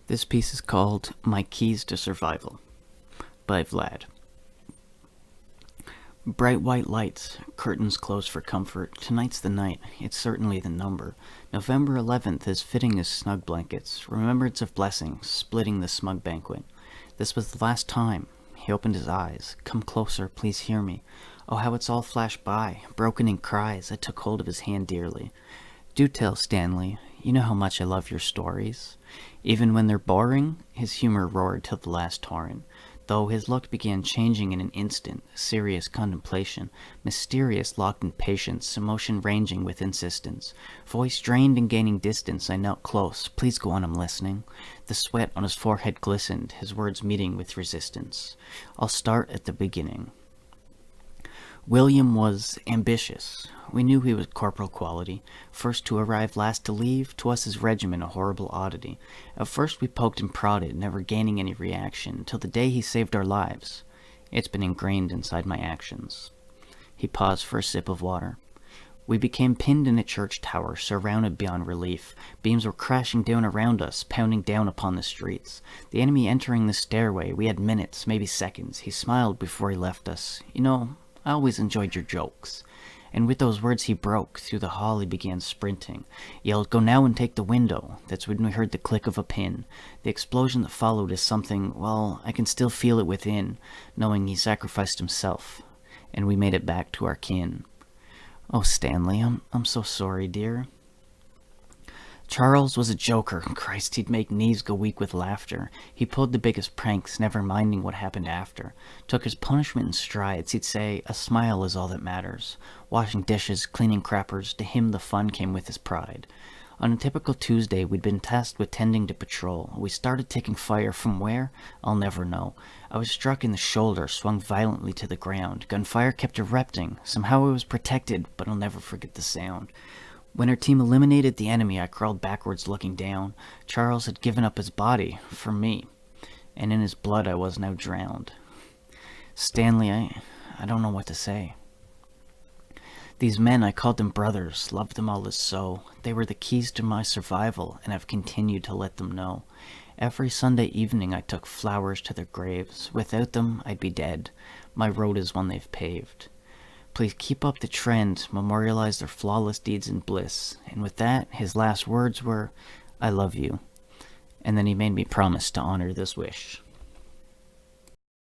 This piece is called My Keys to Survival by Vlad. Bright white lights, curtains closed for comfort. Tonight's the night, it's certainly the number. November 11th is fitting as snug blankets, remembrance of blessings, splitting the smug banquet. This was the last time. He opened his eyes. Come closer, please hear me. Oh, how it's all flashed by, broken in cries. I took hold of his hand dearly. Do tell, Stanley. You know how much I love your stories. Even when they're boring, his humor roared till the last torrent. Though his look began changing in an instant, serious contemplation, mysterious locked in patience, emotion ranging with insistence. Voice drained and gaining distance, I knelt close. Please go on, I'm listening. The sweat on his forehead glistened, his words meeting with resistance. I'll start at the beginning. William was ambitious. We knew he was corporal quality. First to arrive, last to leave, to us his regiment a horrible oddity. At first we poked and prodded, never gaining any reaction, till the day he saved our lives. It's been ingrained inside my actions. He paused for a sip of water. We became pinned in a church tower, surrounded beyond relief. Beams were crashing down around us, pounding down upon the streets. The enemy entering the stairway, we had minutes, maybe seconds. He smiled before he left us. You know, I always enjoyed your jokes. And with those words he broke. Through the hall he began sprinting. Yelled, go now and take the window. That's when we heard the click of a pin. The explosion that followed is something, well, I can still feel it within, knowing he sacrificed himself. And we made it back to our kin. Oh, Stanley, I'm so sorry, dear. Charles was a joker. Christ, he'd make knees go weak with laughter. He pulled the biggest pranks, never minding what happened after. Took his punishment in strides. He'd say, a smile is all that matters. Washing dishes, cleaning crappers, to him the fun came with his pride. On a typical Tuesday, we'd been tasked with tending to patrol. We started taking fire from where? I'll never know. I was struck in the shoulder, swung violently to the ground. Gunfire kept erupting. Somehow I was protected, but I'll never forget the sound. When our team eliminated the enemy, I crawled backwards looking down. Charles had given up his body for me, and in his blood I was now drowned. Stanley, I don't know what to say. These men, I called them brothers, loved them all as so. They were the keys to my survival, and I've continued to let them know. Every Sunday evening I took flowers to their graves. Without them, I'd be dead. My road is one they've paved. Please keep up the trend, memorialize their flawless deeds in bliss. And with that, his last words were, I love you. And then he made me promise to honor this wish.